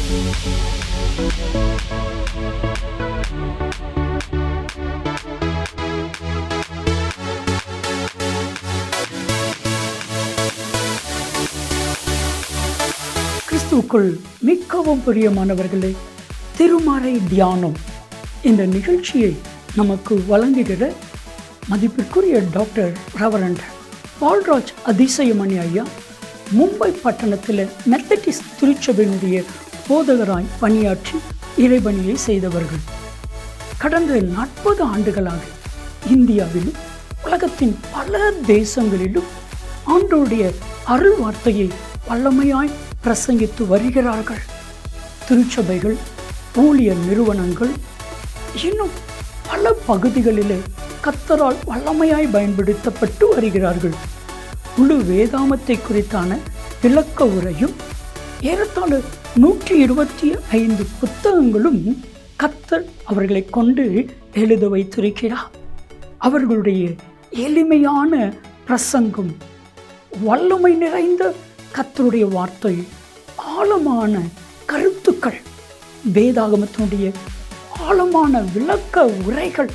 கிறிஸ்துவுக்குள் மிகவும் பிரியமானவர்களே, திருமறை தியானம் இந்த நிகழ்ச்சியை நமக்கு வழங்குகிற மதிப்பிற்குரிய டாக்டர் ரெவரண்ட் பால்ராஜ் அதிசயமணி ஐயா மும்பை பட்டணத்தில் மெத்தடிஸ்ட் திருச்சபையினுடைய போதகராய் பணியாற்றி இறைபணியை செய்தவர்கள். கடந்த 40 ஆண்டுகளாக இந்தியாவிலும் உலகத்தின் பல தேசங்களிலும் ஆண்டவருடைய அருள் வார்த்தையை வல்லமையாய் பிரசங்கித்து வருகிறார்கள். திருச்சபைகள், ஊழியர் நிறுவனங்கள், இன்னும் பல பகுதிகளிலே கர்த்தரால் வல்லமையாய் பயன்படுத்தப்பட்டு வருகிறார்கள். முழு வேதாமத்தை குறித்தான விளக்க உரையும் ஏறத்தாழ 125 புத்தகங்களும் கர்த்தர் அவர்களை கொண்டு எழுத வைத்திருக்கிறார். அவர்களுடைய எளிமையான பிரசங்கம், வல்லமை நிறைந்த கர்த்தருடைய வார்த்தை, ஆழமான கருத்துக்கள், வேதாகமத்தினுடைய ஆழமான விளக்க உரைகள்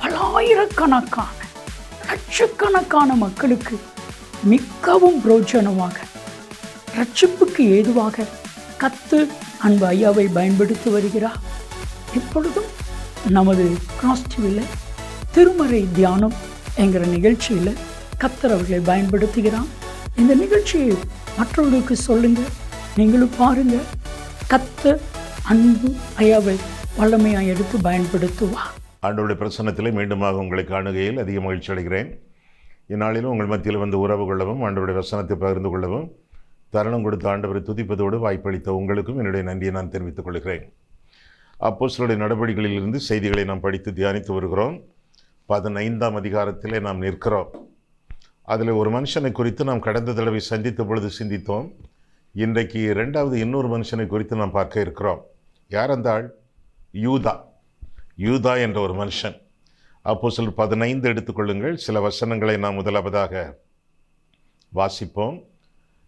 பலாயிரக்கணக்கான லட்சக்கணக்கான மக்களுக்கு மிகவும் பிரோஜனமாக, ரட்சிப்புக்கு ஏதுவாக கர்த்தர் அன்பு ஐயாவை பயன்படுத்தி வருகிறார். இப்பொழுதும் நமது கிராஸ் டிவியில் திருமறை தியானம் என்கிற நிகழ்ச்சியில் கர்த்தர் அவர்களை பயன்படுத்துகிறார். இந்த நிகழ்ச்சியை மற்றவர்களுக்கு சொல்லுங்க, நீங்களும் பாருங்க. கர்த்தர் அன்பு ஐயாவை வல்லமையாக எடுத்து பயன்படுத்துவார். ஆண்டவருடைய பிரசன்னத்திலே மீண்டுமாக உங்களை காணுகையில் அதிக மகிழ்ச்சி அடைகிறேன். இந்நாளிலும் உங்கள் மத்தியில் வந்து உறவு கொள்ளவும், ஆண்டவருடைய வசனத்தை பகிர்ந்து கொள்ளவும் தருணம் கொடுத்த ஆண்டவரை துதிப்பதோடு வாய்ப்பளித்த உங்களுக்கும் என்னுடைய நன்றியை நான் தெரிவித்துக் கொள்கிறேன். அப்போஸ்தலருடைய நடவடிக்கைகளிலிருந்து செய்திகளை நாம் படித்து தியானித்து வருகிறோம். 15ஆம் அதிகாரத்திலே நாம் நிற்கிறோம். அதில் ஒரு மனுஷனை குறித்து நாம் கடந்த தடவை சந்தித்த பொழுது சிந்தித்தோம். இன்றைக்கு இன்னொரு மனுஷனை குறித்து நாம் பார்க்க இருக்கிறோம். யார் அந்த ஆள்? யூதா என்ற ஒரு மனுஷன். அப்போஸ்தலர் 15 எடுத்துக்கொள்ளுங்கள். சில வசனங்களை நாம் முதலாவதாக வாசிப்போம்.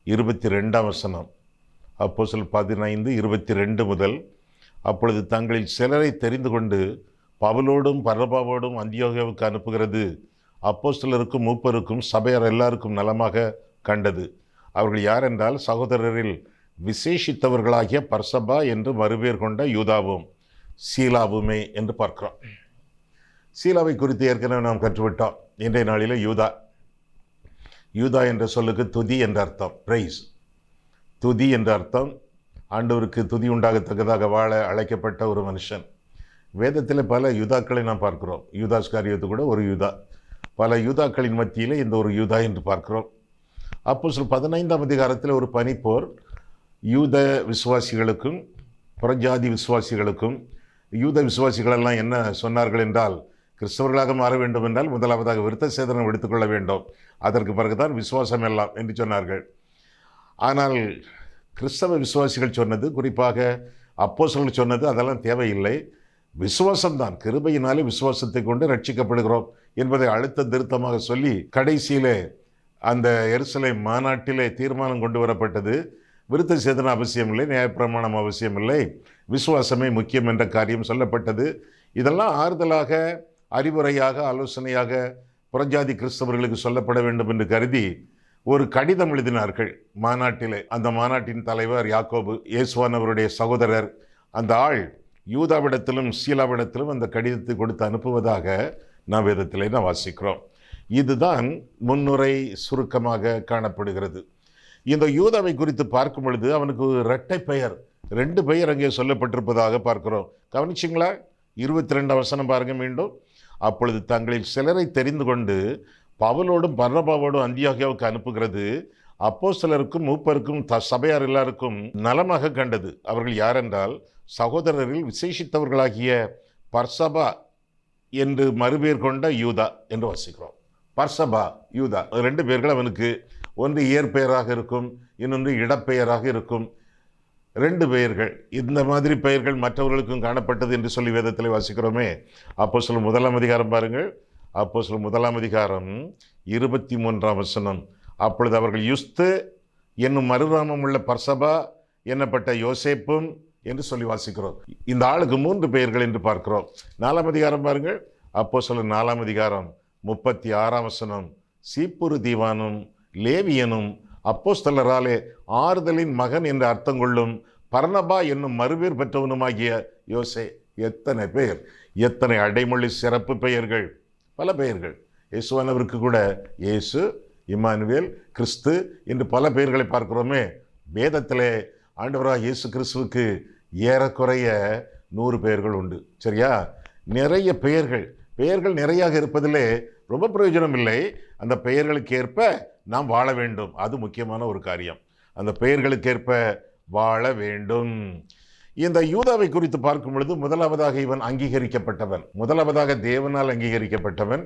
22ஆம் வசனம். அப்போஸ்தலர் 15:22 முதல். அப்பொழுது தங்களில் சிலரை தெரிந்து கொண்டு பவுலோடும் பர்னபாவோடும் அந்தியோகியாவுக்கு அனுப்புகிறது அப்போஸ்தலருக்கும் மூப்பருக்கும் சபையார் எல்லாருக்கும் நலமாக கண்டது. அவர்கள் யார் என்றால், சகோதரரில் விசேஷித்தவர்களாகிய பர்சபா என்று மறுபேர் கொண்ட யூதாவும் சீலாவுமே என்று பார்க்கிறோம். சீலாவை குறித்து ஏற்கனவே நாம் கற்றுவிட்டோம். இன்றைய நாளில் யூதா என்ற சொல்லுக்கு துதி என்ற அர்த்தம், பிரைஸ். துதி என்ற அர்த்தம். ஆண்டவருக்கு துதி உண்டாகத்தக்கதாக வாழ அழைக்கப்பட்ட ஒரு மனுஷன். வேதத்தில் பல யூதாக்களை நாம் பார்க்கிறோம். யூதாஸ்காரியத்து கூட ஒரு யூதா. பல யூதாக்களின் மத்தியில் இந்த ஒரு யூதா என்று பார்க்கிறோம். அப்போஸ்தலர் 15ஆம் அதிகாரத்தில் ஒரு பனிப்போர் யூத விசுவாசிகளுக்கும் புறஜாதி விசுவாசிகளுக்கும். யூத விசுவாசிகளெல்லாம் என்ன சொன்னார்கள் என்றால், கிறிஸ்தவர்களாக மாற வேண்டும் என்றால் முதலாவதாக விருத்த சேதனம் எடுத்துக்கொள்ள வேண்டும், அதற்கு பிறகுதான் விசுவாசம் எல்லாம் என்று சொன்னார்கள். ஆனால் கிறிஸ்தவ விசுவாசிகள் சொன்னது, குறிப்பாக அப்போஸ்தலர்கள் சொன்னது, அதெல்லாம் தேவையில்லை, விசுவாசம்தான், கிருபையினாலே விசுவாசத்தை கொண்டு ரட்சிக்கப்படுகிறோம் என்பதை அழுத்த திருத்தமாக சொல்லி கடைசியிலே அந்த எருசலேம் மாநாட்டிலே தீர்மானம் கொண்டு வரப்பட்டது. விருத்த சேதனம் அவசியமில்லை, நியாயப்பிரமாணம் அவசியமில்லை, விசுவாசமே முக்கியம் என்ற காரியம் சொல்லப்பட்டது. இதெல்லாம் ஆறுதலாக, அறிவுரையாக, ஆலோசனையாக புறஜாதி கிறிஸ்தவர்களுக்கு சொல்லப்பட வேண்டும் என்று கருதி ஒரு கடிதம் எழுதினார்கள் மாநாட்டிலே. அந்த மாநாட்டின் தலைவர் யாக்கோபு, இயேசுவானவருடைய சகோதரர். அந்த ஆள் யூதாவிடத்திலும் சீலாவிடத்திலும் அந்த கடிதத்தை கொடுத்து அனுப்புவதாக நாம் வேதத்திலே நாம் வாசிக்கிறோம். இதுதான் முன்னுரை சுருக்கமாக காணப்படுகிறது. இந்த யூதாவை குறித்து பார்க்கும் பொழுது அவனுக்கு இரட்டை பெயர், 2 பெயர் அங்கே சொல்லப்பட்டிருப்பதாக பார்க்கிறோம். கவனிச்சிங்களா? 22ஆம் வசனம் பாருங்க மீண்டும். அப்பொழுது தங்களில் சிலரை தெரிந்து கொண்டு பவுலோடும் பர்னபாவோடும் அந்தியோகியாவுக்கு அனுப்புகிறது அப்போஸ்தலருக்கும் மூப்பருக்கும் சபையார் எல்லாருக்கும் நலமாக கண்டது. அவர்கள் யாரென்றால், சகோதரரில் விசேஷித்தவர்களாகிய பர்சபா என்று மறுபேர் கொண்ட யூதா என்று வாசிக்கிறோம். பர்சபா, யூதா, 2 பேர்கள் அவனுக்கு. ஒன்று இயற்பெயராக இருக்கும், இன்னொன்று இடப்பெயராக இருக்கும். 2 பெயர்கள். இந்த மாதிரி பெயர்கள் மற்றவர்களுக்கும் காணப்பட்டது என்று சொல்லி வேதத்தில் வாசிக்கிறோமே. அப்போஸ்தலர் 1ஆம் அதிகாரம் பாருங்கள். அப்போஸ்தலர் 1ஆம் அதிகாரம் 23ஆம் வசனம். அப்பொழுது அவர்கள் யுஸ்து என்னும் மறுநாமம் உள்ள பர்சபா எண்ணப்பட்ட யோசேப்பும் என்று சொல்லி வாசிக்கிறோம். இந்த ஆளுக்கு 3 பெயர்கள் என்று பார்க்கிறோம். 4ஆம் அதிகாரம் பாருங்கள், அப்போஸ்தலர் 4ஆம் அதிகாரம் 36ஆம் வசனம். சீப்புரு தீவானும் லேவியனும் அப்போஸ்தலராலே ஆறுதலின் மகன் என்று அர்த்தம் கொள்ளும் பர்னபா என்னும் மறுபேர் பெற்றவனுமாகிய யோசே. எத்தனை பெயர், எத்தனை அடைமொழி சிறப்பு பெயர்கள், பல பெயர்கள். இயேசுவானவருக்கு கூட இயேசு, இம்மானுவேல், கிறிஸ்து என்று பல பெயர்களை பார்க்கிறோமே. வேதத்திலே ஆண்டவராக இயேசு கிறிஸ்துவுக்கு ஏறக்குறைய 100 பெயர்கள் உண்டு. சரியா? நிறைய பெயர்கள் நிறையாக இருப்பதிலே ரொம்ப பிரயோஜனம் இல்லை. அந்த பெயர்களுக்கு ஏற்ப நாம் வாழ வேண்டும். அது முக்கியமான ஒரு காரியம். அந்த பெயர்களுக்கேற்ப வாழ வேண்டும். இந்த யூதாவை குறித்து பார்க்கும் பொழுது முதலாவதாக இவன் அங்கீகரிக்கப்பட்டவன், முதலாவதாக தேவனால் அங்கீகரிக்கப்பட்டவன்.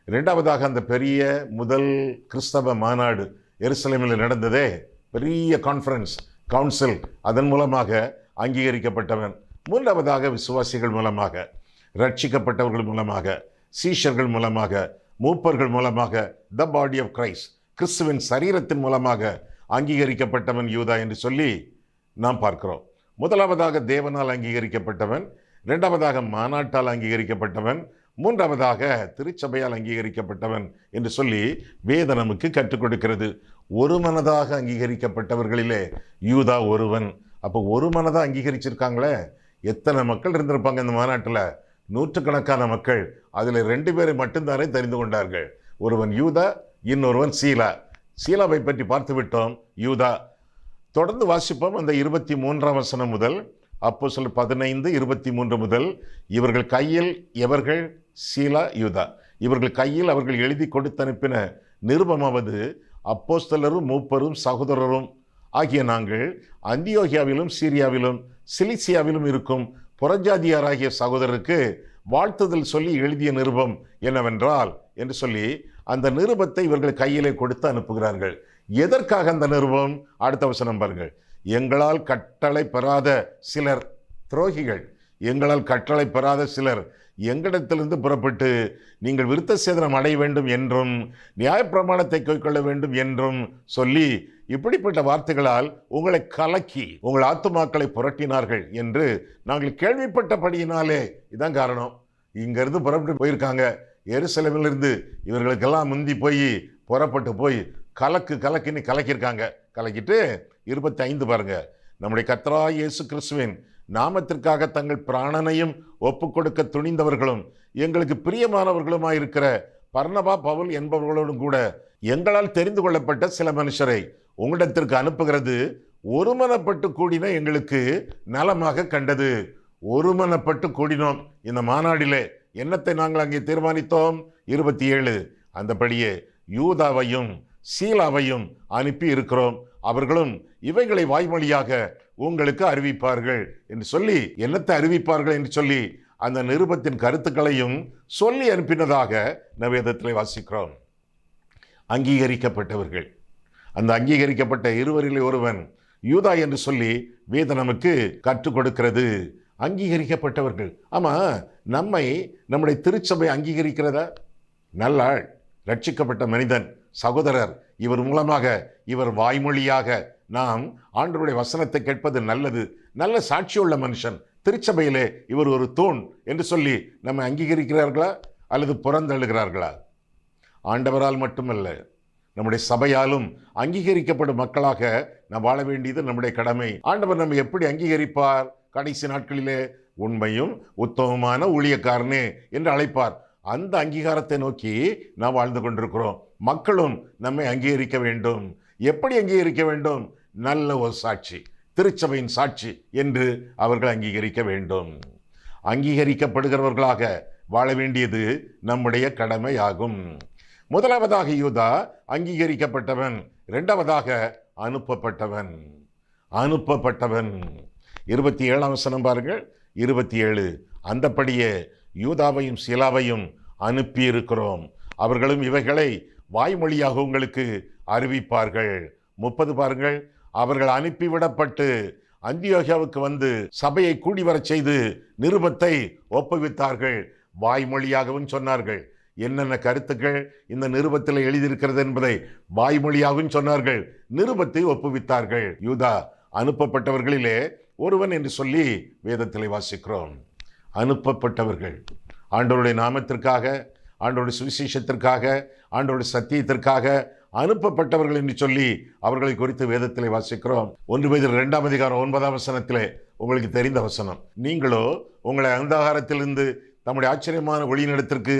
இரண்டாவதாக அந்த பெரிய முதல் கிறிஸ்தவ மாநாடு எருசலேமில் நடந்ததே, பெரிய கான்ஃபரன்ஸ், கவுன்சில், அதன் மூலமாக அங்கீகரிக்கப்பட்டவன். மூன்றாவதாக விசுவாசிகள் மூலமாக, ரட்சிக்கப்பட்டவர்கள் மூலமாக, சீஷர்கள் மூலமாக, மூப்பர்கள் மூலமாக, த பாடி ஆஃப் கிரைஸ்ட், கிறிஸ்துவின் சரீரத்தின் மூலமாக அங்கீகரிக்கப்பட்டவன் யூதா என்று சொல்லி நாம் பார்க்கிறோம். முதலாவதாக தேவனால் அங்கீகரிக்கப்பட்டவன், இரண்டாவதாக மாநாட்டால் அங்கீகரிக்கப்பட்டவன், மூன்றாவதாக திருச்சபையால் அங்கீகரிக்கப்பட்டவன் என்று சொல்லி வேதம் நமக்கு கற்றுக் கொடுக்கிறது. ஒரு மனதாக அங்கீகரிக்கப்பட்டவர்களிலே யூதா ஒருவன். அப்போ ஒரு மனதாக அங்கீகரிச்சிருக்காங்களே. எத்தனை மக்கள் இருந்திருப்பாங்க இந்த மாநாட்டில்? நூற்றுக்கணக்கான மக்கள். அதில் 2 பேரை மட்டும்தானே தெரிந்து கொண்டார்கள். ஒருவன் யூதா, இன்னொருவன் சீலா. சீலாவை பற்றி பார்த்து விட்டோம். யூதா தொடர்ந்து வாசிப்போம். அந்த 23ஆம் வசனம் முதல், அப்போஸ்தலர் 15:23 முதல். இவர்கள் கையில், எவர்கள்? சீலா, யூதா. இவர்கள் கையில் அவர்கள் எழுதி கொடுத்து அனுப்பின நிருபமாவது, அப்போஸ்தலரும் மூப்பரும் சகோதரரும் ஆகிய நாங்கள் அந்தியோகியாவிலும் சீரியாவிலும் சிலிசியாவிலும் இருக்கும் புறஜாதியாராகிய சகோதரருக்கு வாழ்த்துதல் சொல்லி எழுதிய நிருபம் என்னவென்றால் என்று சொல்லி அந்த நிருபத்தை இவர்கள் கையிலே கொடுத்து அனுப்புகிறார்கள். எதற்காக அந்த நிருபம்? அடுத்த வசனம் பாருங்கள். எங்களால் கட்டளை பெறாத சிலர், துரோகிகள், எங்களால் கட்டளை பெறாத சிலர் எங்களிடத்திலிருந்து புறப்பட்டு நீங்கள் விருத்த சேதனம் அடைய வேண்டும் என்றும் நியாயப்பிரமாணத்தை கைக்கொள்ள வேண்டும் என்றும் சொல்லி இப்படிப்பட்ட வார்த்தைகளால் உங்களை கலக்கி உங்கள் ஆத்துமாக்களை புரட்டினார்கள் என்று நாங்கள் கேள்விப்பட்டபடியினாலே. இதான் காரணம். இங்கிருந்து புறப்பட்டு போயிருக்காங்க. எருசலேமிலிருந்து இவர்களுக்கெல்லாம் முந்தி போய் புறப்பட்டு போய் கலக்கின்னு கலக்கியிருக்காங்க. கலக்கிட்டு 25 பாருங்க. நம்முடைய கர்த்தராகிய இயேசு கிறிஸ்துவின் நாமத்திற்காக தங்கள் பிராணனையும் ஒப்பு கொடுக்க துணிந்தவர்களும் எங்களுக்கு பிரியமானவர்களுமாயிருக்கிற பர்னபா, பவுல் என்பவர்களோடும் கூட எங்களால் தெரிந்து கொள்ளப்பட்ட சில மனுஷரை உங்களிடத்திற்கு அனுப்புகிறது ஒருமனப்பட்டு கூடின எங்களுக்கு நலமாக கண்டது. ஒருமனப்பட்டு கூடினோம். இந்த மாநாடிலே என்னத்தை நாங்கள் அங்கே தீர்மானித்தோம்? 27. அந்தபடியே யூதாவையும் சீலாவையும் அனுப்பி இருக்கிறோம். அவர்களும் இவைகளை வாய்மொழியாக உங்களுக்கு அறிவிப்பார்கள் என்று சொல்லி, என்னத்தை அறிவிப்பார்கள் என்று சொல்லி அந்த நிருபத்தின் கருத்துக்களையும் சொல்லி அனுப்பினதாக வேதத்திலே வாசிக்கிறோம். அங்கீகரிக்கப்பட்டவர்கள். அந்த அங்கீகரிக்கப்பட்ட இருவரிலே ஒருவன் யூதா என்று சொல்லி வேதம் நமக்கு கற்றுக் கொடுக்கிறது. அங்கீகரிக்கப்பட்டவர்கள். ஆமா, நம்முடைய திருச்சபை அங்கீகரிக்கிறதா? நல்லாள், ரட்சிக்கப்பட்ட மனிதன், சகோதரர், இவர் மூலமாக, இவர் வாய்மொழியாக நாம் ஆண்டவருடைய வசனத்தை கேட்பது நல்லது. நல்ல சாட்சியுள்ள மனுஷன், திருச்சபையிலே இவர் ஒரு தூண் என்று சொல்லி நம்மை அங்கீகரிக்கிறார்களா அல்லது புறந்தள்ளுகிறார்களா? ஆண்டவரால் மட்டுமல்ல, நம்முடைய சபையாலும் அங்கீகரிக்கப்படும் மக்களாக நாம் வாழ வேண்டியது நம்முடைய கடமை. ஆண்டவர் நம்மை எப்படி அங்கீகரிப்பார்? கடைசி நாட்களிலே உண்மையும் உத்தமமான ஊழியக்காரனே என்று அழைப்பார். அந்த அங்கீகாரத்தை நோக்கி நாம் வாழ்ந்து கொண்டிருக்கிறோம். மக்களும் நம்மை அங்கீகரிக்க வேண்டும். எப்படி அங்கீகரிக்க வேண்டும்? நல்ல ஒரு சாட்சி, திருச்சபையின் சாட்சி என்று அவர்கள் அங்கீகரிக்க வேண்டும். அங்கீகரிக்கப்படுகிறவர்களாக வாழ வேண்டியது நம்முடைய கடமையாகும். முதலாவதாக யூதா அங்கீகரிக்கப்பட்டவன், இரண்டாவதாக அனுப்பப்பட்டவன். 27ஆம் வசனம் பாருங்கள். 27. அந்தப்படியே யூதாவையும் சீலாவையும் அனுப்பி இருக்கிறோம். அவர்களும் இவைகளை வாய்மொழியாக உங்களுக்கு அறிவிப்பார்கள். 30 பாருங்கள். அவர்கள் அனுப்பிவிடப்பட்டு அந்தியோகியாவுக்கு வந்து சபையை கூடி வரச் செய்து நிருபத்தை ஒப்புவித்தார்கள். வாய்மொழியாகவும் சொன்னார்கள். என்னென்ன கருத்துக்கள் இந்த நிருபத்தில் எழுதியிருக்கிறது என்பதை வாய்மொழியாகவும் சொன்னார்கள். நிருபத்தை ஒப்புவித்தார்கள். யூதா அனுப்பப்பட்டவர்களிலே ஒருவன் என்று சொல்லி வேதத்திலே வாசிக்கிறோம். அனுப்பப்பட்டவர்கள் ஆண்டவருடைய நாமத்திற்காக, ஆண்டவருடைய சுவிசேஷத்திற்காக, ஆண்டவருடைய சத்தியத்திற்காக அனுப்பப்பட்டவர்கள் என்று சொல்லி அவர்களை குறித்து வேதத்திலே வாசிக்கிறோம். 1 பேதுரு 2ஆம் அதிகாரம் 9ஆம் வசனத்திலே உங்களுக்கு தெரிந்த வசனம், நீங்களோ உங்களை அந்தகாரத்திலிருந்து தம்முடைய ஆச்சரியமான ஒளியினிடத்திற்கு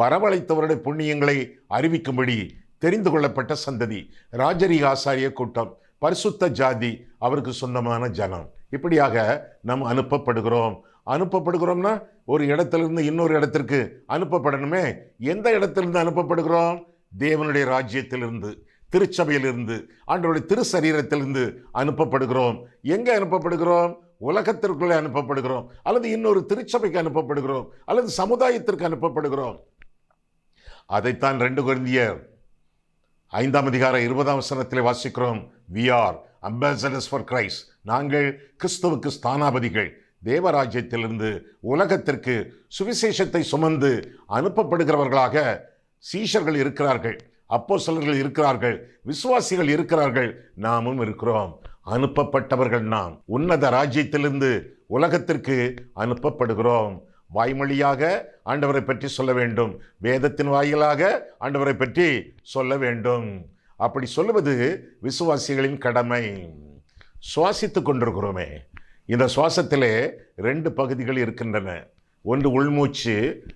வரவழைத்தவருடைய புண்ணியங்களை அறிவிக்கும்படி தெரிந்து கொள்ளப்பட்ட சந்ததி, ராஜரீக ஆசாரிய கூட்டம், பரிசுத்த ஜாதி, அவருக்கு சொந்தமான ஜனம். இப்படியாக நாம் அனுப்பப்படுகிறோம்னா ஒரு இடத்திலிருந்து இன்னொரு இடத்திற்கு அனுப்பப்படணுமே. எந்த இடத்திலிருந்து அனுப்பப்படுகிறோம்? தேவனுடைய ராஜ்யத்திலிருந்து, திருச்சபையிலிருந்து, ஆண்டவருடைய திரு சரீரத்திலிருந்து அனுப்பப்படுகிறோம். எங்கே அனுப்பப்படுகிறோம்? உலகத்திற்குள்ளே அனுப்பப்படுகிறோம், அல்லது இன்னொரு திருச்சபைக்கு அனுப்பப்படுகிறோம், அல்லது சமுதாயத்திற்கு அனுப்பப்படுகிறோம். அதைத்தான் 2 கொரிந்தியர் 5ஆம் அதிகாரம் 20ஆம் வசனத்திலே வாசிக்கிறோம். We are ambassadors for Christ. நாங்கள் கிறிஸ்துவுக்கு ஸ்தானாபதிகள். தேவராஜ்யத்திலிருந்து உலகத்திற்கு சுவிசேஷத்தை சுமந்து அனுப்பப்படுகிறவர்களாக சீஷர்கள் இருக்கிறார்கள், அப்போஸ்தலர்கள் இருக்கிறார்கள், விசுவாசிகள் இருக்கிறார்கள், நாமும் இருக்கிறோம். அனுப்பப்பட்டவர்கள் நாம். உன்னத ராஜ்யத்திலிருந்து உலகத்திற்கு அனுப்பப்படுகிறோம். வாய்மொழியாக ஆண்டவரை பற்றி சொல்ல வேண்டும், வேதத்தின் வாயிலாக ஆண்டவரை பற்றி சொல்ல வேண்டும். அப்படி சொல்லுவது விசுவாசிகளின் கடமை. சுவாசித்துக் கொண்டிருக்கிறோமே, இந்த சுவாசத்திலே 2 பகுதிகள் இருக்கின்றன. ஒன்று உள்மூச்சு,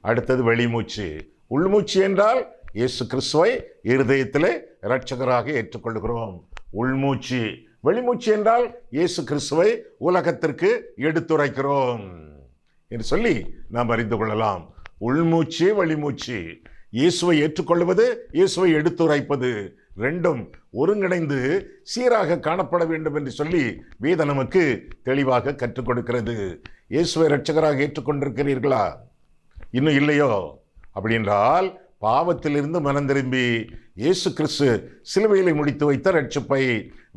அடுத்தது வெளிமூச்சு. உள்மூச்சு என்றால் இயேசு கிறிஸ்துவை இருதயத்திலே இரட்சகராக ஏற்றுக்கொள்கிறோம், உள்மூச்சு. வெளிமூச்சு என்றால் இயேசு கிறிஸ்துவை உலகத்திற்கு எடுத்துரைக்கிறோம் என்று சொல்லி நாம் அறிந்து கொள்ளலாம். உள்மூச்சு, வெளிமூச்சு. இயேசுவை ஏற்றுக்கொள்வது, இயேசுவை எடுத்துரைப்பது, 2ம் ஒருங்கிணைந்து சீராக காணப்பட வேண்டும் என்று சொல்லி வேதம் நமக்கு தெளிவாக கற்றுக் கொடுக்கிறது. இயேசுவை இரட்சகராக ஏற்றுக்கொண்டிருக்கிறீர்களா? இன்னும் இல்லையோ? அப்படின்றால் பாவத்திலிருந்து மனம் திரும்பி இயேசு கிறிஸ்து சிலுவையிலே முடித்து வைத்த ரட்சிப்பை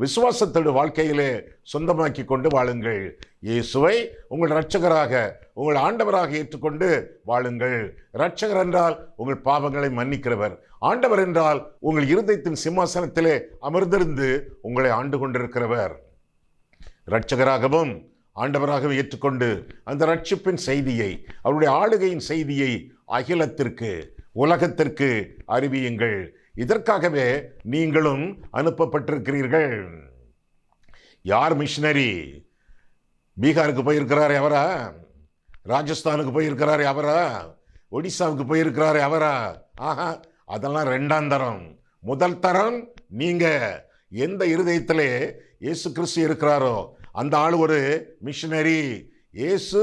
விசுவாசத்தோடு வாழ்க்கையிலே சொந்தமாக்கி கொண்டு வாழுங்கள். இயேசுவை உங்கள் இரட்சகராக, உங்கள் ஆண்டவராக ஏற்றுக்கொண்டு வாழுங்கள். இரட்சகர் என்றால் உங்கள் பாவங்களை மன்னிக்கிறவர், ஆண்டவர் என்றால் உங்கள் இருதயத்தின் சிம்மாசனத்திலே அமர்ந்திருந்து உங்களை ஆண்டு கொண்டிருக்கிறவர். இரட்சகராகவும் ஆண்டவராகவே ஏற்றுக்கொண்டு அந்த ரட்சிப்பின் செய்தியை, அவருடைய ஆளுகையின் செய்தியை அகிலத்திற்கு, உலகத்திற்கு அறிவியுங்கள். இதற்காகவே நீங்களும் அனுப்பப்பட்டிருக்கிறீர்கள். யார் மிஷனரி? பீகாருக்கு போயிருக்கிறாரே அவரா? ராஜஸ்தானுக்கு போயிருக்கிறாரே அவரா? ஒடிசாவுக்கு போயிருக்கிறாரே அவரா? ஆஹா, அதெல்லாம் 2ஆம் தரம். முதல் தரம் நீங்க எந்த இருதயத்திலே இயேசு கிறிஸ்து இருக்கிறாரோ அந்த ஆள் ஒரு மிஷனரி. இயேசு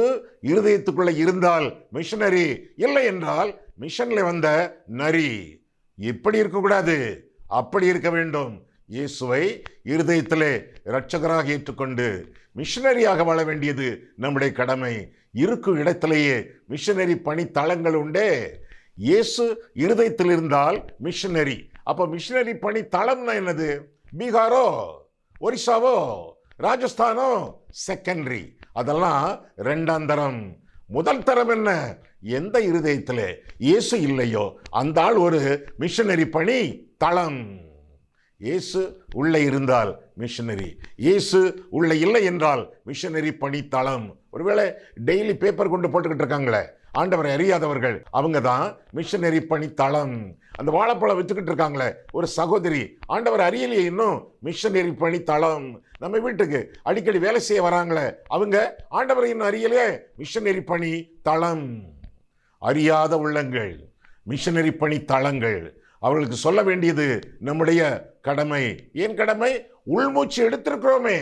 இருதயத்துக்குள்ள இருந்தால் மிஷனரி, இல்லை என்றால் மிஷன்ல வந்த நரி. இப்படி இருக்கக்கூடாது, அப்படி இருக்க வேண்டும். இயேசுவை இருதயத்திலே இரட்சகராக ஏற்றுக்கொண்டு மிஷனரியாக வாழ வேண்டியது நம்முடைய கடமை. இருக்கும் இடத்திலேயே மிஷனரி பணி தளங்கள் உண்டே. இயேசு இருதயத்தில் இருந்தால் மிஷனரி. அப்ப மிஷனரி பணி தளம்னா என்னது? பீகாரோ, ஒரிசாவோ, ராஜஸ்தானோ செகண்டரி, அதெல்லாம் 2ஆம் தரம். முதல் தரம் என்ன? எந்த இருதயத்திலே இயேசு இல்லையோ அந்த ஆள் ஒரு மிஷனரி பணி தளம். இயேசு உள்ளே இருந்தால் மிஷனரி, இயேசு உள்ளே இல்லை என்றால் மிஷனரி பணி தளம். ஒருவேளை டெய்லி பேப்பர் கொண்டு போட்டுக்கிட்டு இருக்காங்களே ஆண்டவரை அறியாதவர்கள், அவங்க தான் மிஷனரி பணி தளம். அந்த வாழைப்பழம் வித்துக்கிட்டு இருக்காங்களே ஒரு சகோதரி, ஆண்டவர் அறியலையே இன்னும், மிஷனரி பணி தளம். நம்ம வீட்டுக்கு அடிக்கடி வேலை செய்ய வராங்களே அவங்க, ஆண்டவரை இன்னும் அறியலையே, மிஷனரி பணி தளம். அறியாத உள்ளங்கள், மிஷனரி பணி தளங்கள். அவர்களுக்கு சொல்ல வேண்டியது நம்முடைய கடமை. ஏன் கடமை? உள்மூச்சு எடுத்திருக்கிறோமே,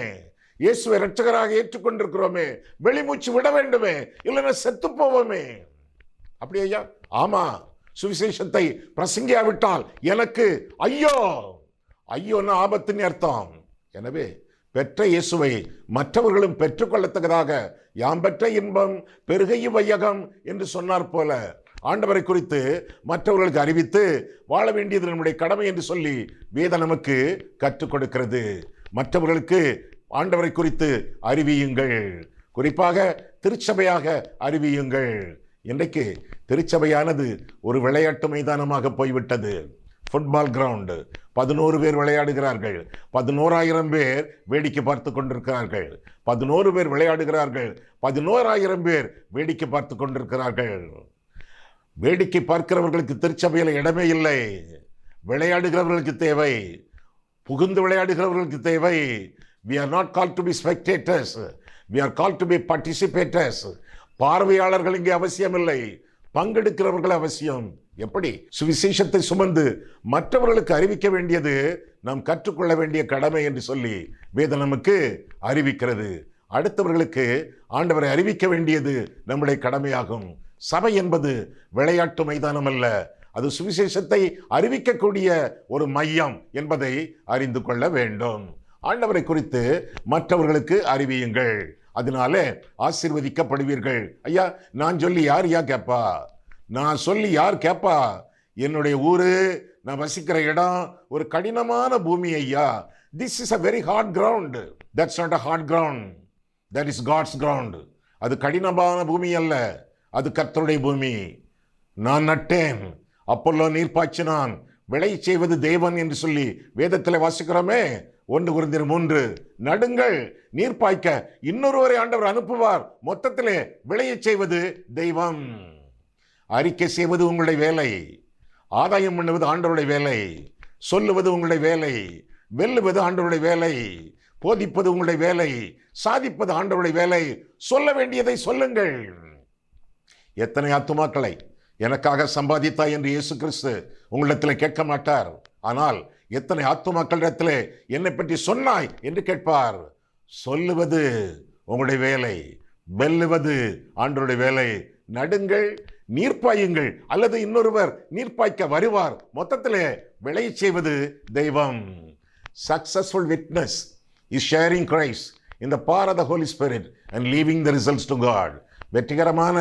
இயேசுவை இரட்சகராக ஏற்றுக்கொண்டிருக்கிறோமே, வெளிமூச்சு விட வேண்டுமே, இல்லைன்னா செத்து போவோமே. அப்படி ஐயா? ஆமா. சுவிசேஷத்தை பிரசங்கியாவிட்டால் எனக்கு ஐயோ, ஐயோன்னு ஆபத்துன்னு அர்த்தம். எனவே பெற்ற இயேசுவை மற்றவர்களும் பெற்றுக்கொள்ளத்தக்கதாக யாம் பெற்ற இன்பம் பெருகையும் வையகம் என்று சொன்னார் போல ஆண்டவரை குறித்து மற்றவர்களுக்கு அறிவித்து வாழ வேண்டியது நம்முடைய கடமை என்று சொல்லி வேதம் நமக்கு கற்றுக் கொடுக்கிறது. மற்றவர்களுக்கு ஆண்டவரை குறித்து அறிவியுங்கள், குறிப்பாக திருச்சபையாக அறிவியுங்கள். இன்றைக்கு திருச்சபையானது ஒரு விளையாட்டு மைதானமாக போய்விட்டது, ஃபுட்பால் கிரவுண்டு. 11 பேர் விளையாடுகிறார்கள், 11,000 பேர் வேடிக்கை பார்த்து கொண்டிருக்கிறார்கள். 11 பேர் விளையாடுகிறார்கள், 11,000 பேர் வேடிக்கை பார்த்து கொண்டிருக்கிறார்கள். வேடிக்கை பார்க்கிறவர்களுக்கு திருச்சபையில் இடமே இல்லை. விளையாடுகிறவர்களுக்கு தேவை, புகுந்து விளையாடுகிறவர்களுக்கு தேவை. We are not called to be spectators, we are called to be participators. பார்வையாளர்கள் இங்கே அவசியம் இல்லை, பங்கெடுக்கிறவர்கள் அவசியம். எப்படி? சுவிசேஷத்தை சுமந்து மற்றவர்களுக்கு அறிவிக்க வேண்டியது நாம் கற்றுக்கொள்ள வேண்டிய கடமை என்று சொல்லி வேதம் நமக்கு அறிவிக்கிறது. அடுத்தவர்களுக்கு ஆண்டவரை அறிவிக்க வேண்டியது நம்முடைய கடமையாகும். சபை என்பது விளையாட்டு மைதானம் அல்ல, அது சுவிசேஷத்தை அறிவிக்கக்கூடிய ஒரு மையம் என்பதை அறிந்து கொள்ள வேண்டும். ஆண்டவரை குறித்து மற்றவர்களுக்கு அறிவியுங்கள், அதனால ஆசீர்வதிக்கப்படுவீர்கள். ஐயா, நான் சொல்லி யார் கேட்பா? நான் சொல்லி யார் கேட்பா? என்னுடைய ஊரு, நான் வசிக்கிற இடம் ஒரு கடினமான பூமி ஐயா. This is a very hard ground. That's not a hard ground, that is god's ground. அது கடினமான பூமி அல்ல, அது கர்த்தருடைய பூமி. நான் நட்டேன், அப்பொல்லோ நீர் பாய்ச்சினான், விளை செய்வது தேவன் என்று சொல்லி வேதத்தில் வாசிக்கிறோமே. 1 கொரிந்தியர் 3, நடுங்கள், நீர் பாய்க்க இன்னொருவரை ஆண்டவர் அனுப்புவார், மொத்தத்திலே விளைய செய்வது தெய்வம். அறிக்கை செய்வது உங்களுடைய வேலை, ஆதாயம் பண்ணுவது ஆண்டவருடைய வேலை, சொல்லுவது உங்களுடைய வேலை, வெல்லுவது ஆண்டவருடைய வேலை, போதிப்பது உங்களுடைய வேலை, சாதிப்பது ஆண்டவருடைய வேலை. சொல்ல வேண்டியதை சொல்லுங்கள். எத்தனை ஆத்துமாக்களை எனக்காக சம்பாதித்தாய் என்று இயேசு கிறிஸ்து உங்களிடத்தில் கேட்க மாட்டார். ஆனால் எத்தனை ஆத்துமாக்களிடத்தில் என்னை பற்றி சொன்னாய் என்று கேட்பார். சொல்லுவது உங்களுடைய வேலை, வெல்லுவது ஆண்டவருடைய வேலை. நடுங்கள், நீர்ப்பாயுங்கள், அல்லது இன்னொருவர் நீர்ப்பாய்க்க வருவார், மொத்தத்திலே விளைய செய்வது தெய்வம். Successful witness is sharing Christ in the power of the Holy Spirit and leaving the results to God. வெற்றிகரமான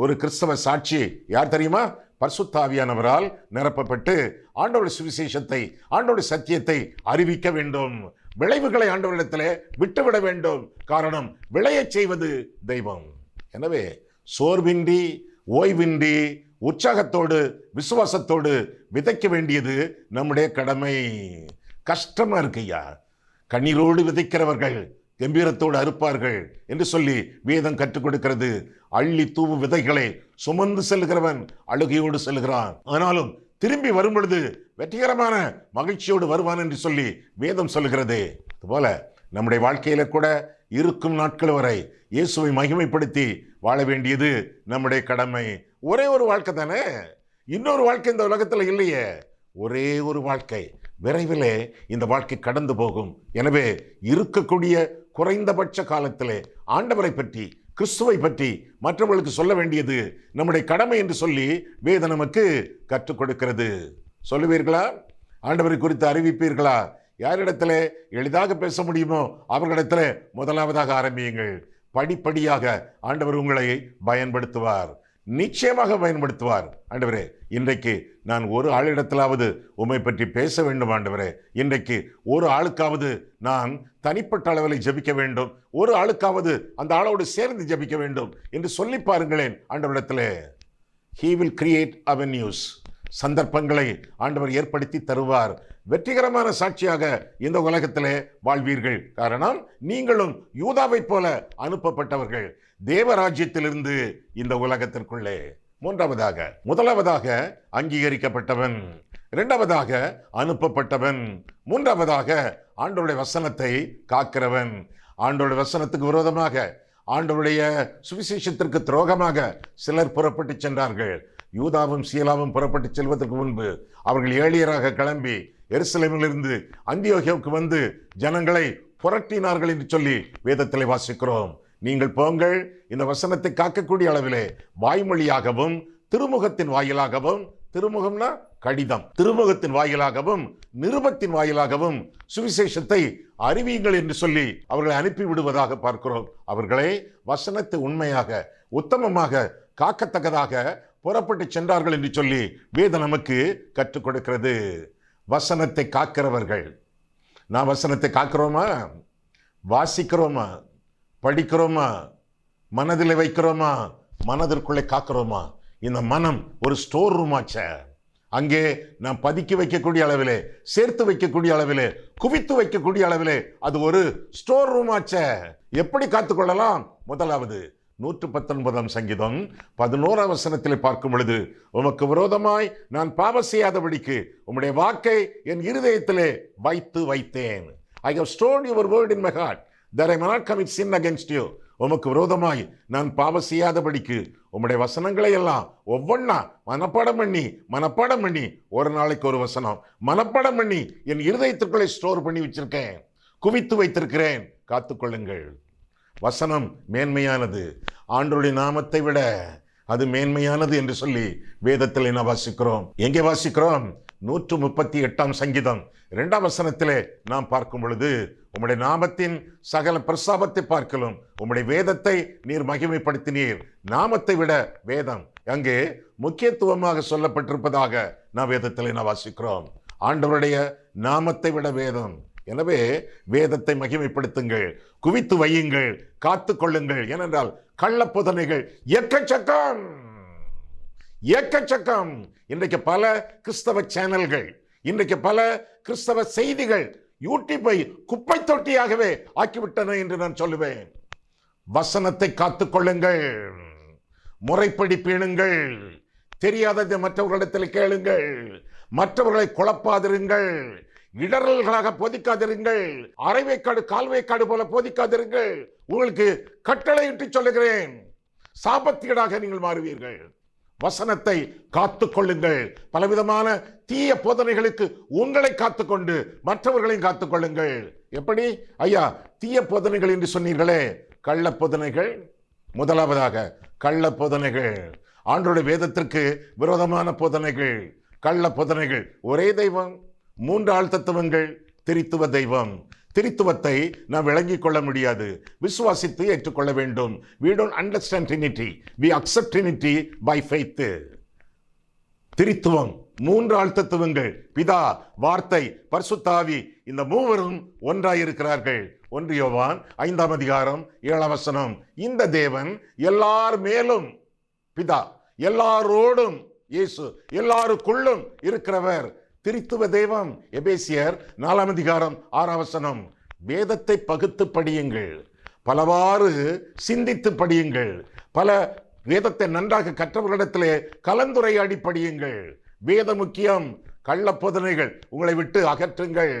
ஒரு கிறிஸ்தவ சாட்சி யார் தெரியுமா? பரிசுத்த ஆவியானவரால் நிரப்பப்பட்டு ஆண்டவருடைய சுவிசேஷத்தை, ஆண்டவருடைய சத்தியத்தை அறிவிக்க வேண்டும். விளைவுகளை ஆண்டவரிடத்திலே விட்டுவிட வேண்டும். காரணம், விளைய செய்வது தெய்வம். எனவே சோர்வின்றி, ஓய்வின்றி, உற்சாகத்தோடு, விசுவாசத்தோடு விதைக்க வேண்டியது நம்முடைய கடமை. கஷ்டமா இருக்குய்யா, கண்ணீரோடு விதைக்கிறவர்கள் கம்பீரத்தோடு அறுப்பார்கள் என்று சொல்லி வேதம் கற்றுக் கொடுக்கிறது. அள்ளி தூவு விதைகளை சுமந்து செல்கிறவன் அழுகையோடு செல்கிறான், ஆனாலும் திரும்பி வரும் பொழுது வெற்றிகரமான மகிழ்ச்சியோடு வருவான் என்று சொல்லி வேதம் சொல்லுகிறது. அதுபோல நம்முடைய வாழ்க்கையில கூட இருக்கும் நாட்கள் வரை இயேசுவை மகிமைப்படுத்தி வாழ வேண்டியது நம்முடைய கடமை. ஒரே ஒரு வாழ்க்கை தானே, இன்னொரு வாழ்க்கை இந்த உலகத்தில் இல்லையே. ஒரே ஒரு வாழ்க்கை, விரைவிலே இந்த வாழ்க்கை கடந்து போகும். எனவே இருக்கக்கூடிய குறைந்தபட்ச காலத்திலே ஆண்டவரை பற்றி, கிறிஸ்துவை பற்றி மற்றவர்களுக்கு சொல்ல வேண்டியது நம்முடைய கடமை என்று சொல்லி வேதம் நமக்கு கற்றுக் கொடுக்கிறது. சொல்லுவீர்களா? ஆண்டவரை குறித்து அறிவிப்பீர்களா? யாரிடத்தில் எளிதாக பேச முடியுமோ அவர்களிடத்தில் முதலாவதாக ஆரம்பியுங்கள். படிப்படியாக ஆண்டவர் உங்களை பயன்படுத்துவார், நிச்சயமாக பயன்படுத்துவார். ஆண்டவரே, இன்றைக்கு நான் ஒரு ஆளிடத்திலாவது உம்மை பற்றி பேச வேண்டும். ஆண்டவரே, இன்றைக்கு ஒரு ஆளுக்காவது நான் தனிப்பட்ட அளவில் ஜெபிக்க வேண்டும், ஒரு ஆளுக்காவது அந்த ஆளோடு சேர்ந்து ஜெபிக்க வேண்டும் என்று சொல்லி பாருங்களேன். ஆண்டவரிடத்திலே He will create avenues, சந்தர்ப்பங்களை ஆண்டவர் ஏற்படுத்தி தருவார். வெற்றிகரமான சாட்சியாக இந்த உலகத்திலே வாழ்வீர்கள். காரணம், நீங்களும் யூதாவை போல அனுப்பப்பட்டவர்கள் தேவராஜ்யத்திலிருந்து இந்த உலகத்திற்குள்ளே. முதலாவதாக அங்கீகரிக்கப்பட்டவன், இரண்டாவதாக அனுப்பப்பட்டவன், மூன்றாவதாக ஆண்டவருடைய வசனத்தை காக்கிறவன். ஆண்டவருடைய வசனத்துக்கு விரோதமாக, ஆண்டவருடைய சுவிசேஷத்திற்கு துரோகமாக சிலர் புறப்பட்டு சென்றார்கள். யூதாவும் சீலாவும் புறப்பட்டு செல்வதற்கு முன்பு அவர்கள் ஏழியராக கிளம்பி எருசலேமிலிருந்து அந்தியோகியாவுக்கு வந்து ஜனங்களை புரட்டினார்கள் என்று சொல்லி வேதத்தில் வாசிக்கிறோம். நீங்கள் போங்கள், இந்த வசனத்தை காக்கக்கூடிய அளவிலே வாய்மொழியாகவும் திருமுகத்தின் வாயிலாகவும், திருமுகம்னா கடிதம், திருமுகத்தின் வாயிலாகவும் நிருபத்தின் வாயிலாகவும் சுவிசேஷத்தை அறிவியுங்கள் என்று சொல்லி அவர்களை அனுப்பி விடுவதாக பார்க்கிறோம். அவர்களை வசனத்தை உண்மையாக, உத்தமமாக, காக்கத்தக்கதாக புறப்பட்டு சென்றார்கள் என்று சொல்லி வேதம் நமக்கு கற்றுக் கொடுக்கிறது. வசனத்தை காக்கிறவர்கள். நான் வசனத்தை காக்கிறோமா? வாசிக்கிறோமா? படிக்கிறோமா? மனதில் வைக்கிறோமா? மனதிற்குள்ளே காக்கிறோமா? இந்த மனம் ஒரு ஸ்டோர் ரூம் ஆச்ச. அங்கே நாம் பதுக்கி வைக்கக்கூடிய அளவிலே, சேர்த்து வைக்கக்கூடிய அளவிலே, குவித்து வைக்கக்கூடிய அளவிலே அது ஒரு ஸ்டோர் ரூம் ஆச்சே. எப்படி காத்துக்கொள்ளலாம்? முதலாவது 119 சங்கீதம் 11 வசனத்திலே பார்க்கும் பொழுது, உமக்கு விரோதமாய் நான் பாவம் செய்யாதபடிக்கு உம்முடைய வாக்கை என் இருதயத்திலே வைத்து வைத்தேன். I have stored your word in my heart that I may not commit sin against you. உமக்கு விரோதமாய் நான் பாவம் செய்யாதபடிக்கு உம்முடைய வசனங்களை எல்லாம் ஒவ்வொன்னா மனப்பாடம் பண்ணி ஒரு நாளைக்கு ஒரு வசனம் மனப்பாடம் பண்ணி என் இருதயத்திற்குள்ளே ஸ்டோர் பண்ணி வச்சிருக்கேன், குவித்து வைத்திருக்கிறேன். காத்துக்கொள்ளுங்கள். வசனம் மேன்மையானது, ஆண்டவருடைய நாமத்தை விட அது மேன்மையானது என்று சொல்லி வேதத்தில் என்ன வாசிக்கிறோம்? எங்கே வாசிக்கிறோம்? 138 சங்கீதம் 2 வசனத்திலே நாம் பார்க்கும் பொழுது, உம்முடைய நாமத்தின் சகல பிரசாபத்தை பார்க்கலும் உம்முடைய வேதத்தை நீர் மகிமைப்படுத்தினீர். நாமத்தை விட வேதம் அங்கே முக்கியத்துவமாக சொல்லப்பட்டிருப்பதாக நாம் வேதத்தில் என்ன வாசிக்கிறோம்? ஆண்டவருடைய நாமத்தை விட வேதம். எனவே வேதத்தை மகிமைப்படுத்துங்கள், குவித்து வையுங்கள், காத்து கொள்ளுங்கள். ஏனென்றால் கள்ள போதனைகள் எக்கச்சக்கம். இன்றைக்கு பல கிறிஸ்தவ சேனல்கள், இன்றைக்கு பல கிறிஸ்தவ செய்திகள் யூடியூப்பை குப்பை தொட்டியாகவே ஆக்கிவிட்டன என்று நான் சொல்லுவேன். வசனத்தை காத்து கொள்ளுங்கள், முறைப்படி பேணுங்கள், தெரியாததை மற்றவர்களிடத்தில் கேளுங்கள், மற்றவர்களை குழப்பாதிருங்கள், இடரல்களாக போதிக்காதிருங்கள், அரைவேக்காடு கால்வேக்காடு போல போதிக்காதிருங்கள். உங்களுக்கு கட்டளையிட்டு சொல்லுகிறேன், சாபத்தீடாக நீங்கள் மாறுவீர்கள். வசனத்தை காத்து கொள்ளுங்கள். பலவிதமான தீய போதனைகளுக்கு உங்களை காத்துக்கொண்டு மற்றவர்களையும் காத்துக் கொள்ளுங்கள். எப்படி ஐயா தீய போதனைகள் என்று சொன்னீர்களே? கள்ள போதனைகள். முதலாவதாக கள்ள போதனைகள், ஆண்டவருடைய வேதத்திற்கு விரோதமான போதனைகள், கள்ள போதனைகள். ஒரே தெய்வம், 3 ஆள் தத்துவங்கள், திரித்துவ தெய்வம். திரித்துவத்தை நாம் விளங்கிக் கொள்ள முடியாது, விசுவாசித்து ஏற்றுக்கொள்ள வேண்டும். We don't understand Trinity, we accept Trinity by faith. திரித்துவம், 3 ஆள் தத்துவங்கள், பிதா, வார்த்தை, பரிசுத்த ஆவி, இந்த மூவரும் ஒன்றாயிருக்கிறார்கள். 1 யோவான் 5 அதிகாரம் 7 வசனம். இந்த தேவன் எல்லார் மேலும் பிதா, எல்லாரோடும் இயேசு, எல்லாருக்குள்ளும் இருக்கிறவர். திரித்துவ தெய்வம். எபேசியர் 4 அதிகாரம் 6 வசனம். வேதத்தை பகுத்து படியுங்கள், பலவாறு சிந்தித்து படியுங்கள், பல வேதத்தை நன்றாக கற்றவர்களிடத்திலே கலந்துரையாடி படியுங்கள். வேத முக்கியம். கள்ள போதனைகள் உங்களை விட்டு அகற்றுங்கள்,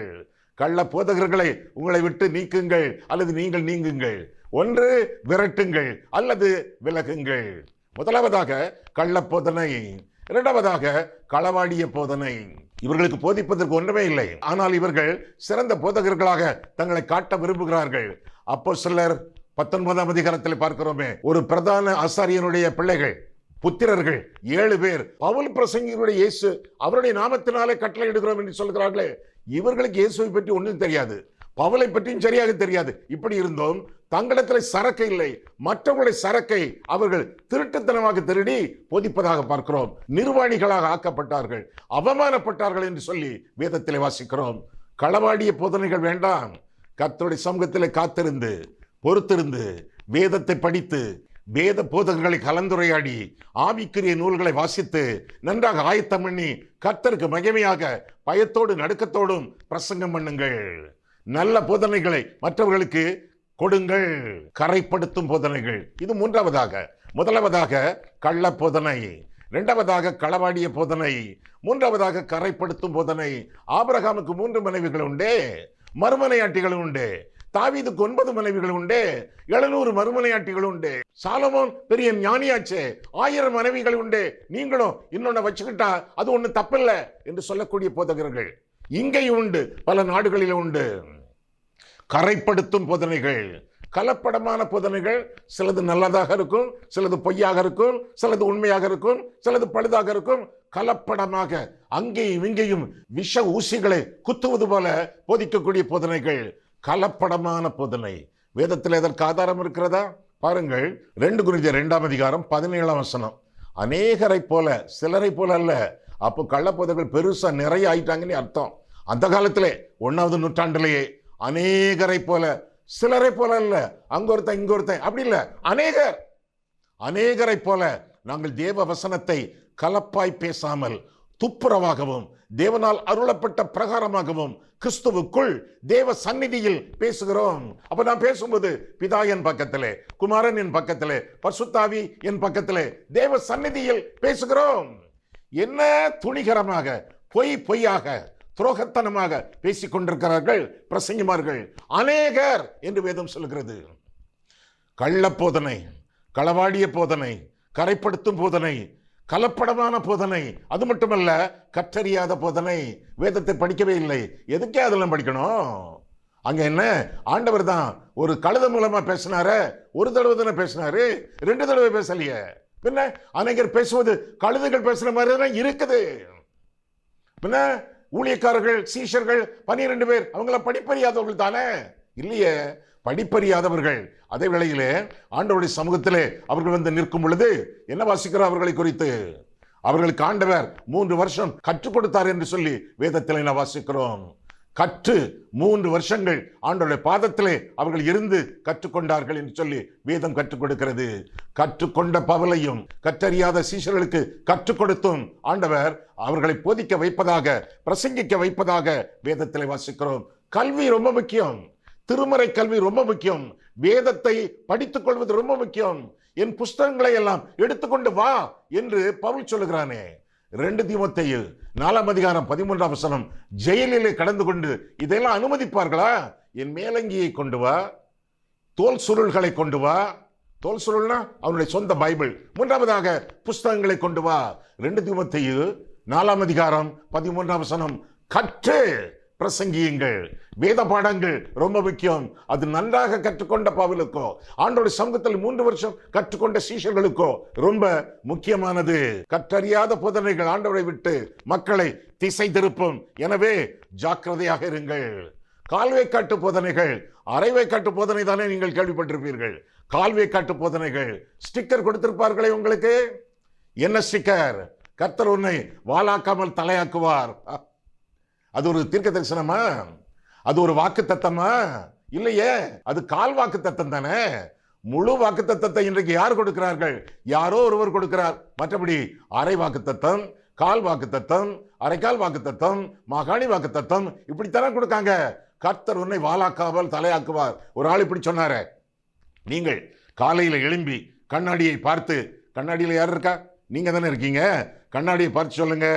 கள்ள போதகர்களை உங்களை விட்டு நீக்குங்கள், அல்லது நீங்கள் நீங்குங்கள். ஒன்று விரட்டுங்கள் அல்லது விலகுங்கள். முதலாவதாக கள்ள போதனை, இரண்டாவதாக களவாடிய போதனை. இவர்களுக்கு போதிப்பதற்கு ஒன்றுமே இல்லை, ஆனால் இவர்கள் சிறந்த போதகர்களாக தங்களை காட்ட விரும்புகிறார்கள். அப்போஸ்தலர் 19 அதிகாரத்தில் பார்க்கிறோமே, ஒரு பிரதான ஆசாரியனுடைய பிள்ளைகள், புத்திரர்கள் 7 பேர் பவுல் பிரசங்கியருடைய இயேசு அவருடைய நாமத்தினாலே கட்டளை இடுகிறோம் என்று சொல்கிறார்களே. இவர்களுக்கு இயேசுவை பற்றி ஒன்றும் தெரியாது, பவுலை பற்றியும் சரியாக தெரியாது. இப்படி இருந்தோம் தங்களிடத்தில் சரக்கு இல்லை, மற்றவர்களுடைய சரக்கை அவர்கள் திருட்டுத்தனமாக திருடி போதிப்பதாக பார்க்கிறோம். நிர்வாணிகளாக ஆக்கப்பட்டார்கள், அவமானப்பட்டார்கள் என்று சொல்லி வேதத்திலே வாசிக்கிறோம். களவாடிய போதனைகள் வேண்டாம். கர்த்தருடைய சமூகத்திலே காத்திருந்து பொறுத்திருந்து வேதத்தை படித்து வேத போதகர்களை கலந்துரையாடி ஆவிக்குரிய நூல்களை வாசித்து நன்றாக ஆயத்தம் பண்ணி கர்த்தருக்கு மகிமையாக பயத்தோடு நடுக்கத்தோடும் பிரசங்கம் பண்ணுங்கள். நல்ல போதனைகளை மற்றவர்களுக்கு கொடுங்கள். கரைப்படுத்தும் போதனைகள், இது மூன்றாவதாக. முதலாவதாக கள்ள போதனை, இரண்டாவதாக களவாடிய போதனை, மூன்றாவதாக கரைப்படுத்தும் போதனை. ஆபிரகாமுக்கு 3 மனைவிகள் உண்டே, மறுமனையாட்டிகள் உண்டு. தாவீதுக்கு 9 மனைவிகள் உண்டு, 700 மறுமனையாட்டிகள் உண்டு. சாலமோன் பெரிய ஞானியாச்சே, 1000 மனைவிகள் உண்டு. நீங்களும் இன்னொன்னு வச்சுக்கிட்டா அது ஒண்ணு தப்பில்லை என்று சொல்லக்கூடிய போதகர்கள் இங்கேயும் உண்டு, பல நாடுகளிலும் உண்டு. கரைப்படுத்தும் போதனைகள், கலப்படமான போதனைகள். சிலது நல்லதாக இருக்கும், சிலது பொய்யாக இருக்கும், சிலது உண்மையாக இருக்கும், சிலது பழுதாக இருக்கும். கலப்படமாக அங்கேயும் இங்கேயும் விஷ ஊசிகளை குத்துவது போல போதிக்கக்கூடிய போதனைகள், கலப்படமான போதனை. வேதத்தில் எதற்கு ஆதாரம் இருக்கிறதா? பாருங்கள், 2 கொரிந்தியர் 2 அதிகாரம் 17 வசனம். அநேகரை போல, சிலரை போல அல்ல. அப்போ கள்ளப்போதர்கள் பெருசா நிறைய ஆயிட்டாங்கன்னு அர்த்தம். அந்த காலத்திலே 1ஆவது நூற்றாண்டிலேயே அநேகரை போல, சிலரை போல அல்ல, அங்க ஒருத்தன் இங்க ஒருத்தன் அப்படி இல்ல, அநேகரை போல நாங்கள் தேவ வசனத்தை கலப்பாய் பேசாமல் துப்புரவாகவும் தேவனால் அருளப்பட்ட பிரகாரமாகவும் கிறிஸ்துவுக்குள் தேவ சந்நிதியில் பேசுகிறோம். அப்ப நான் பேசும்போது பிதா என் பக்கத்திலே, குமாரன் என் பக்கத்திலே, பரிசுத்தாவி என் பக்கத்திலே, தேவ சந்நிதியில் பேசுகிறோம். என்ன துணிகரமாக பொய்யாக துரோகத்தனமாக பேசிக் கொண்டிருக்கிறார்கள் பிரசங்கிமார்கள் அநேகர் என்று வேதம் சொல்கிறது. கள்ள போதனை, களவாடிய போதனை, கரைப்படுத்தும் போதனை, கலப்படமான போதனை, அது மட்டுமல்ல கற்றறியாத போதனை. வேதத்தை படிக்கவே இல்லை, எதுக்கே அதெல்லாம் படிக்கணும்? அங்க என்ன, ஆண்டவர் தான் ஒரு கழுத மூலமா பேசினாரு, ஒரு தடவை தானே பேசினாரு, 2 தடவை பேசலையே. பின்ன அநேகர் பேசுவது கழுதைகள் பேசுற மாதிரி தான் இருக்குது. பின்ன ஊழியக்காரர்கள், சீஷர்கள் 12 பேர், அவங்கள படிப்பறியாதவர்கள் தானே? இல்லையே, படிப்பறியாதவர்கள். அதே வேளையிலே ஆண்டவருடைய சமூகத்திலே அவர்கள் வந்து நிற்கும் பொழுது என்ன வாசிக்கிறோம் அவர்களை குறித்து? அவர்களுக்கு ஆண்டவர் 3 வருஷம் கற்றுக் கொடுத்தார் என்று சொல்லி வேதத்திலே நான் வாசிக்கிறோம். கற்று 3 வருஷங்கள் ஆண்டவருடைய பாதத்திலே அவர்கள் இருந்து கற்றுக்கொண்டார்கள் என்று சொல்லி வேதம் கற்றுக் கொடுக்கிறது. கற்றுக்கொண்ட பவுலையும் கற்றறியாத சீஷர்களுக்கு கற்றுக் கொடுத்தும் ஆண்டவர் அவர்களை போதிக்க வைப்பதாக, பிரசங்கிக்க வைப்பதாக வேதத்திலே வாசிக்கிறோம். கல்வி ரொம்ப முக்கியம், திருமறை கல்வி ரொம்ப முக்கியம், வேதத்தை படித்துக் கொள்வது ரொம்ப முக்கியம். என் புஸ்தகங்களை எல்லாம் எடுத்துக்கொண்டு வா என்று பவுல் சொல்லுகிறானே. 2 தீமோத்தேயு 4 அதிகாரம் 13 வசனம், ஜெயிலிலே கடந்து கொண்டு இதெல்லாம் அனுமதிப்பார்களா? என் மேலங்கியை கொண்டு வா, தோல் சுருள்களை கொண்டு வா. தோல் சுருள்னா அவனுடைய சொந்த பைபிள். 3வதாக புஸ்தகங்களை கொண்டு வா. 2 தீமோத்தேயு 4 அதிகாரம் 13 வசனம், கற்று பிரசங்கியுங்கள். வேத பாடங்கள் ரொம்ப முக்கியம். அது நன்றாக கற்றுக்கொண்ட பவுலுக்கோ, ஆண்டவருடைய சமூகத்தில் 3 வருஷம் கற்றுக்கொண்ட சீஷர்களுக்கோ ரொம்ப முக்கியமானது. கற்றறியாத போதனைகள் ஆண்டவரை விட்டு மக்களை திசை திருப்பும். எனவே ஜாக்கிரதையாக இருங்கள். கால்வே காட்டு போதனைகள், அரைவே காட்டு போதனை தானே நீங்கள் கேள்விப்பட்டிருப்பீர்கள். கால்வே காட்டு போதனைகள், ஸ்டிக்கர் கொடுத்திருப்பார்களே உங்களுக்கு. என்ன ஸ்டிக்கர்? கர்த்தர் உன்னை வாலாக்காமல் தலையாக்குவார். அது ஒரு தீர்க்க தரிசனமா? அது ஒரு வாக்கு தத்தமா? இல்லையே, அது கால் வாக்கு தத்தம் தானே. முழு வாக்கு தத்தத்தை இன்றைக்கு யார் கொடுக்கிறார்கள்? யாரோ ஒருவர் கொடுக்கிறார். மற்றபடி அரை வாக்கு தத்தம், கால் வாக்கு தத்தம், அரைக்கால் வாக்கு தத்தம், மாகாணி வாக்கு தத்தம், இப்படித்தானே கொடுக்காங்க. கர்த்தர் உன்னை வாலாக்காமல் தலையாக்குவார். ஒரு ஆள் இப்படி சொன்னார. நீங்கள் காலையில எழும்பி கண்ணாடியை பார்த்து, கண்ணாடியில யார் இருக்கா? நீங்க தானே இருக்கீங்க. கண்ணாடியை பார்த்து சொல்லுங்க,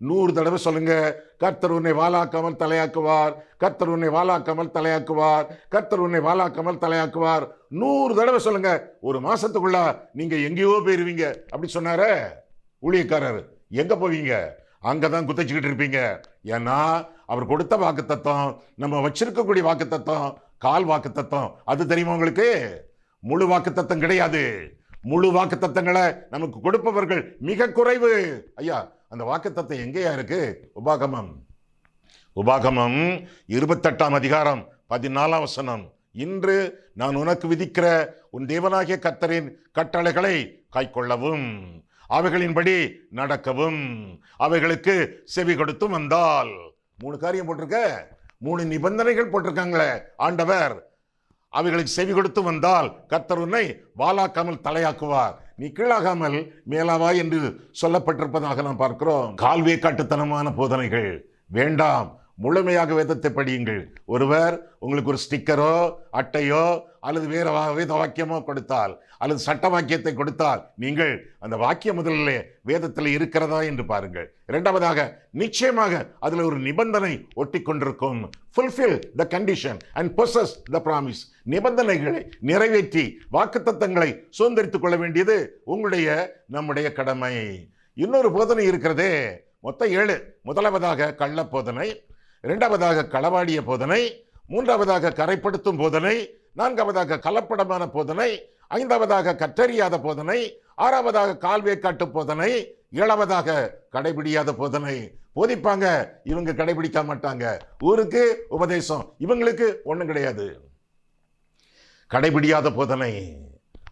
100 தடவை சொல்லுங்க, கர்த்தர் உன்னை வாலாக்காமல் தலையாக்குவார், கர்த்தர் உன்னை வாலாக்காமல் தலையாக்குவார், கர்த்தர் உன்னை வாலாக்காமல் தலையாக்குவார். 100 தடவை சொல்லுங்க. ஒரு மாசத்துக்குள்ள நீங்க எங்கேயோ போயிருவீங்க. அப்படி சொன்னார ஊழியக்காரர். எங்க போவீங்க? அங்கதான் குத்திச்சுக்கிட்டு இருப்பீங்க. ஏன்னா அவர் கொடுத்த வாக்கு தத்தம், நம்ம வச்சிருக்கக்கூடிய வாக்கு தத்தம் கால் வாக்கு தத்தம். அது தெரியுமா உங்களுக்கு? முழு வாக்கு தத்தம் கிடையாது. முழு வாக்கு தத்தங்களை நமக்கு கொடுப்பவர்கள் மிக குறைவு. ஐயா, அந்த வாக்கு தத்தம் எங்கேயா இருக்கு? உபாகமம் 28 அதிகாரம் 14 வசனம், இன்று நான் உனக்கு விதிக்கிற உன் தேவனாகிய கர்த்தரின் கட்டளைகளை கைக்கொள்ளவும், அவைகளின்படி நடக்கவும், அவைகளுக்கு செவி கொடுத்து வந்தால். 3 காரியம் போட்டிருக்க, 3 நிபந்தனைகள் போட்டிருக்காங்களே ஆண்டவர். அவைகளுக்கு செவி கொடுத்து வந்தால் கர்த்தர் உன்னை வாலாக்காமல் தலையாக்குவார், நீ கீழாகாமல் மேலாவா என்று சொல்லப்பட்டிருப்பதாக நாம் பார்க்கிறோம். கால்வே காட்டுத்தனமான போதனைகள் வேண்டாம். முழுமையாக வேதத்தை படியுங்கள். ஒருவர் உங்களுக்கு ஒரு ஸ்டிக்கரோ அட்டையோ அல்லது வேற வேத வாக்கியமோ கொடுத்தால் அல்லது சட்ட வாக்கியத்தை கொடுத்தால் நீங்கள் அந்த வாக்கியம் முதலிலே வேதத்தில் இருக்கிறதா என்று பாருங்கள். இரண்டாவதாக, நிச்சயமாக அதில் ஒரு நிபந்தனை ஒட்டி கொண்டிருக்கும். fulfill the condition and possess the promise. நிபந்தனைகளை நிறைவேற்றி வாக்குத்தத்தங்களை சுதந்திரித்துக் கொள்ள வேண்டியது உங்களுடைய நம்முடைய கடமை. இன்னொரு போதனை இருக்கிறதே, மொத்தம் 7. முதலாவதாக கள்ள போதனை, இரண்டாவதாக களவாடிய போதனை, மூன்றாவதாக கரைப்படுத்தும் போதனை, நான்காவதாக கலப்படமான போதனை, ஐந்தாவதாக கற்றறியாத போதனை, ஆறாவதாக கால்வே காட்டு போதனை, ஏழாவதாக கடைபிடியாத போதனை. போதிப்பாங்க, இவங்க கடைபிடிக்க மாட்டாங்க. ஊருக்கு உபதேசம், இவங்களுக்கு ஒண்ணும் கிடையாது. கடைபிடியாத போதனை.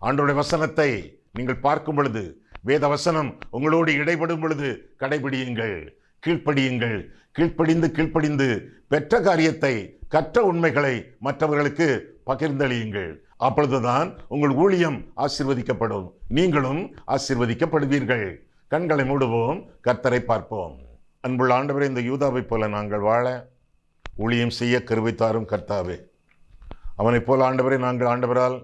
ஆண்டவருடைய வசனத்தை நீங்கள் பார்க்கும் பொழுது, வேத வசனம் உங்களோடு இடைப்படும் பொழுது கடைபிடியுங்கள், கீழ்ப்படியுங்கள். கீழ்ப்படிந்து பெற்ற காரியத்தை, கற்ற உண்மைகளை மற்றவர்களுக்கு பகிர்ந்தளியுங்கள். அப்பொழுதுதான் உங்கள் ஊழியம் ஆசீர்வதிக்கப்படும், நீங்களும் ஆசீர்வதிக்கப்படுவீர்கள். கண்களை மூடுவோம், கர்த்தரை பார்ப்போம். அன்புள்ள ஆண்டவரே, இந்த யூதாவைப் போல நாங்கள் வாழ ஊழியம் செய்ய கிருபை தாரும் கர்த்தாவே. அவனைப் போல ஆண்டவரே, நாங்கள் ஆண்டவரால்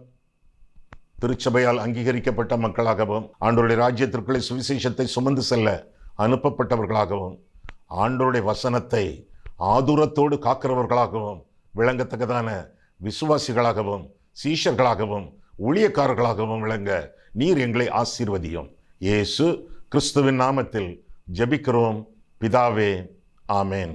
திருச்சபையால் அங்கீகரிக்கப்பட்ட மக்களாகவும் ஆண்டவருடைய ராஜ்யத்திற்குள்ளே சுவிசேஷத்தை சுமந்து செல்ல அனுப்பப்பட்டவர்களாகவும் ஆண்டவருடைய வசனத்தை ஆதுரத்தோடு காக்கிறவர்களாகவும் விளங்கத்தக்கதான விசுவாசிகளாகவும் சீஷர்களாகவும் ஊழியக்காரர்களாகவும் விளங்க நீர் எங்களை ஆசீர்வதியும். இயேசு கிறிஸ்துவின் நாமத்தில் ஜெபிக்கிறோம் பிதாவே, ஆமேன்.